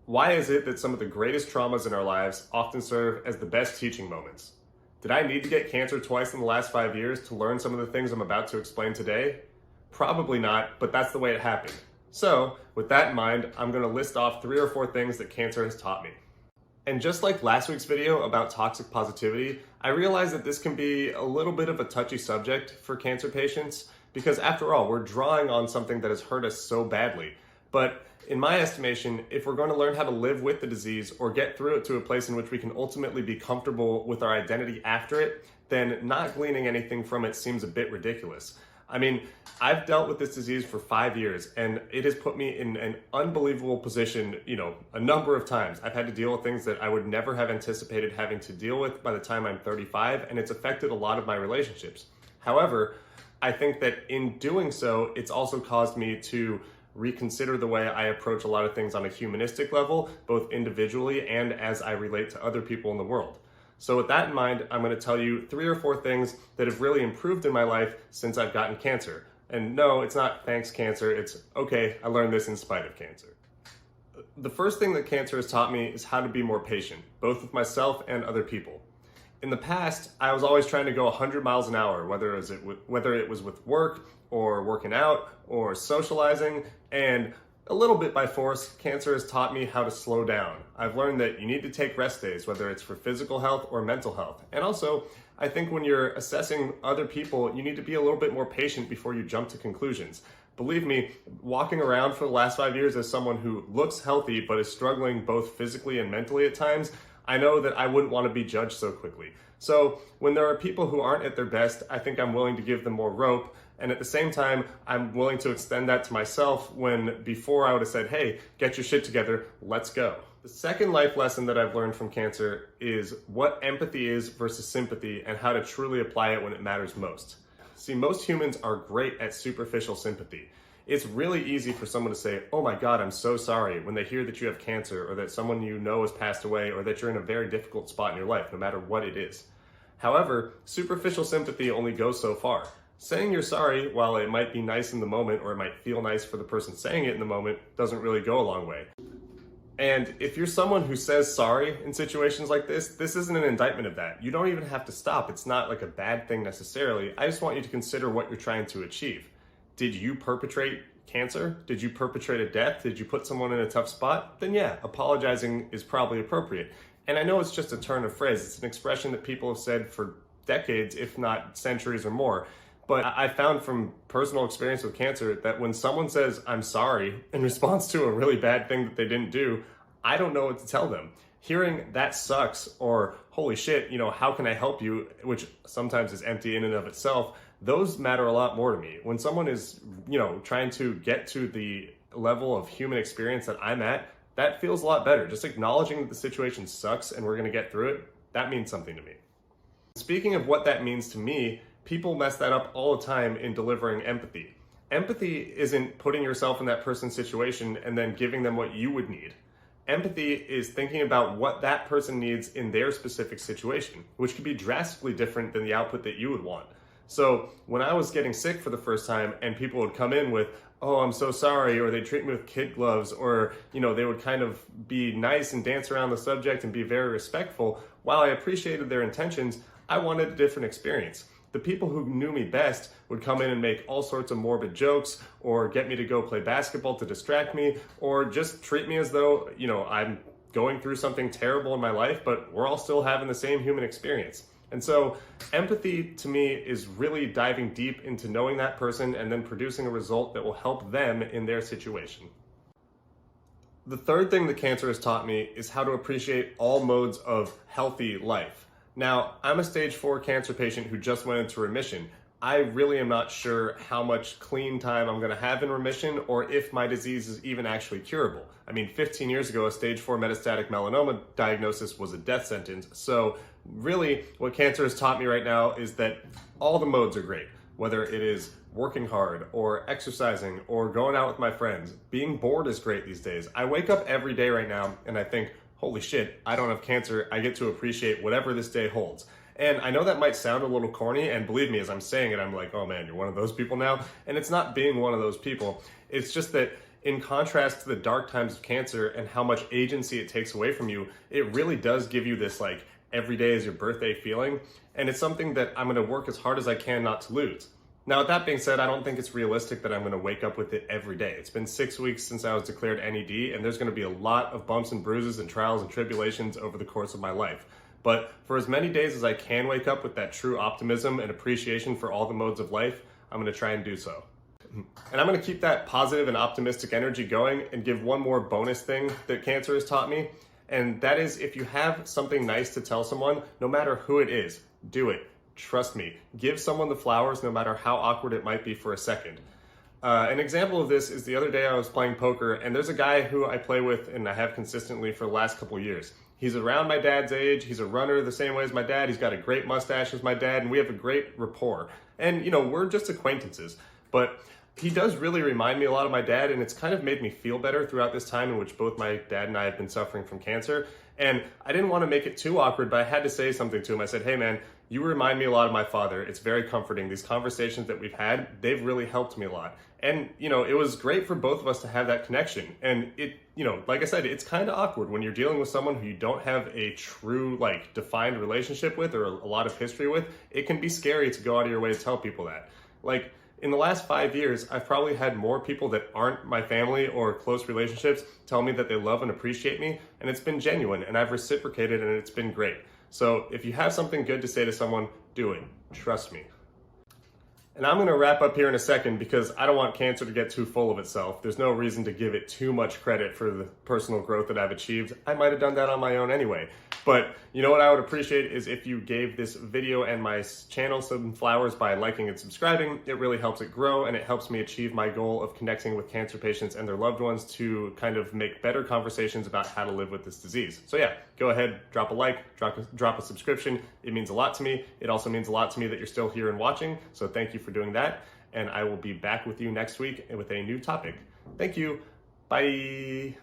Why is it that some of the greatest traumas in our lives often serve as the best teaching moments? Did I need to get cancer twice in the last 5 years to learn some of the things I'm about to explain today? Probably not, but that's the way it happened. So, with that in mind, I'm going to list off 3 or 4 things that cancer has taught me. And just like last week's video about toxic positivity, I realize that this can be a little bit of a touchy subject for cancer patients because after all, we're drawing on something that has hurt us so badly. But in my estimation, if we're going to learn how to live with the disease or get through it to a place in which we can ultimately be comfortable with our identity after it, then not gleaning anything from it seems a bit ridiculous. I mean, I've dealt with this disease for 5 years and it has put me in an unbelievable position, a number of times. I've had to deal with things that I would never have anticipated having to deal with by the time I'm 35, and it's affected a lot of my relationships. However, I think that in doing so, it's also caused me to reconsider the way I approach a lot of things on a humanistic level, both individually and as I relate to other people in the world. So with that in mind, I'm going to tell you 3 or 4 things that have really improved in my life since I've gotten cancer. And no, it's not thanks cancer, it's okay, I learned this in spite of cancer. The first thing that cancer has taught me is how to be more patient, both with myself and other people. In the past, I was always trying to go 100 miles an hour, whether it was with work or working out or socializing, and a little bit by force, cancer has taught me how to slow down. I've learned that you need to take rest days, whether it's for physical health or mental health. And also, I think when you're assessing other people, you need to be a little bit more patient before you jump to conclusions. Believe me, walking around for the last 5 years as someone who looks healthy but is struggling both physically and mentally at times, I know that I wouldn't want to be judged so quickly. So when there are people who aren't at their best, I think I'm willing to give them more rope. And at the same time, I'm willing to extend that to myself when before I would have said, hey, get your shit together, let's go. The second life lesson that I've learned from cancer is what empathy is versus sympathy and how to truly apply it when it matters most. See, most humans are great at superficial sympathy. It's really easy for someone to say, oh my God, I'm so sorry, when they hear that you have cancer or that someone you know has passed away or that you're in a very difficult spot in your life, no matter what it is. However, superficial sympathy only goes so far. Saying you're sorry, while it might be nice in the moment or it might feel nice for the person saying it in the moment, doesn't really go a long way. And if you're someone who says sorry in situations like this isn't an indictment of that. You don't even have to stop. It's not like a bad thing necessarily. I just want you to consider what you're trying to achieve. Did you perpetrate cancer? Did you perpetrate a death? Did you put someone in a tough spot? Then yeah, apologizing is probably appropriate. And I know it's just a turn of phrase. It's an expression that people have said for decades, if not centuries or more. But I found from personal experience with cancer that when someone says, I'm sorry, in response to a really bad thing that they didn't do, I don't know what to tell them. Hearing that sucks or holy shit, how can I help you, which sometimes is empty in and of itself, those matter a lot more to me. When someone is, trying to get to the level of human experience that I'm at, that feels a lot better. Just acknowledging that the situation sucks and we're going to get through it, that means something to me. Speaking of what that means to me, people mess that up all the time in delivering empathy. Empathy isn't putting yourself in that person's situation and then giving them what you would need. Empathy is thinking about what that person needs in their specific situation, which could be drastically different than the output that you would want. So when I was getting sick for the first time and people would come in with, oh, I'm so sorry, or they'd treat me with kid gloves, or, they would kind of be nice and dance around the subject and be very respectful, while I appreciated their intentions, I wanted a different experience. The people who knew me best would come in and make all sorts of morbid jokes or get me to go play basketball to distract me or just treat me as though, I'm going through something terrible in my life, but we're all still having the same human experience. And so empathy to me is really diving deep into knowing that person and then producing a result that will help them in their situation. The third thing that cancer has taught me is how to appreciate all modes of healthy life. Now, I'm a stage 4 cancer patient who just went into remission. I really am not sure how much clean time I'm gonna have in remission or if my disease is even actually curable. I mean, 15 years ago, a stage 4 metastatic melanoma diagnosis was a death sentence. So really, what cancer has taught me right now is that all the modes are great, whether it is working hard or exercising or going out with my friends. Being bored is great these days. I wake up every day right now and I think, holy shit, I don't have cancer. I get to appreciate whatever this day holds. And I know that might sound a little corny, and believe me, as I'm saying it, I'm like, oh man, you're one of those people now. And it's not being one of those people. It's just that in contrast to the dark times of cancer and how much agency it takes away from you, it really does give you this like every day is your birthday feeling. And it's something that I'm going to work as hard as I can not to lose. Now, with that being said, I don't think it's realistic that I'm going to wake up with it every day. It's been 6 weeks since I was declared NED, and there's going to be a lot of bumps and bruises and trials and tribulations over the course of my life. But for as many days as I can wake up with that true optimism and appreciation for all the modes of life, I'm going to try and do so. And I'm going to keep that positive and optimistic energy going and give one more bonus thing that cancer has taught me. And that is, if you have something nice to tell someone, no matter who it is, do it. Trust me. Give someone the flowers, no matter how awkward it might be for a second. An example of this is the other day I was playing poker, and there's a guy who I play with and I have consistently for the last couple years. He's around my dad's age. He's a runner the same way as my dad. He's got a great mustache as my dad, and we have a great rapport. And, you know, we're just acquaintances. But he does really remind me a lot of my dad, and it's kind of made me feel better throughout this time in which both my dad and I have been suffering from cancer. And I didn't want to make it too awkward, but I had to say something to him. I said, hey man, you remind me a lot of my father. It's very comforting. These conversations that we've had, they've really helped me a lot. And, you know, it was great for both of us to have that connection. And it, you know, like I said, it's kind of awkward when you're dealing with someone who you don't have a true, like, defined relationship with or a lot of history with. It can be scary to go out of your way to tell people that. Like, in the last 5 years, I've probably had more people that aren't my family or close relationships tell me that they love and appreciate me, and it's been genuine, and I've reciprocated, and it's been great. So if you have something good to say to someone, do it. Trust me. And I'm going to wrap up here in a second because I don't want cancer to get too full of itself. There's no reason to give it too much credit for the personal growth that I've achieved. I might have done that on my own anyway. But you know what I would appreciate is if you gave this video and my channel some flowers by liking and subscribing. It really helps it grow, and it helps me achieve my goal of connecting with cancer patients and their loved ones to kind of make better conversations about how to live with this disease. So yeah, go ahead, drop a like, drop a subscription. It means a lot to me. It also means a lot to me that you're still here and watching. So thank you for doing that. And I will be back with you next week with a new topic. Thank you. Bye.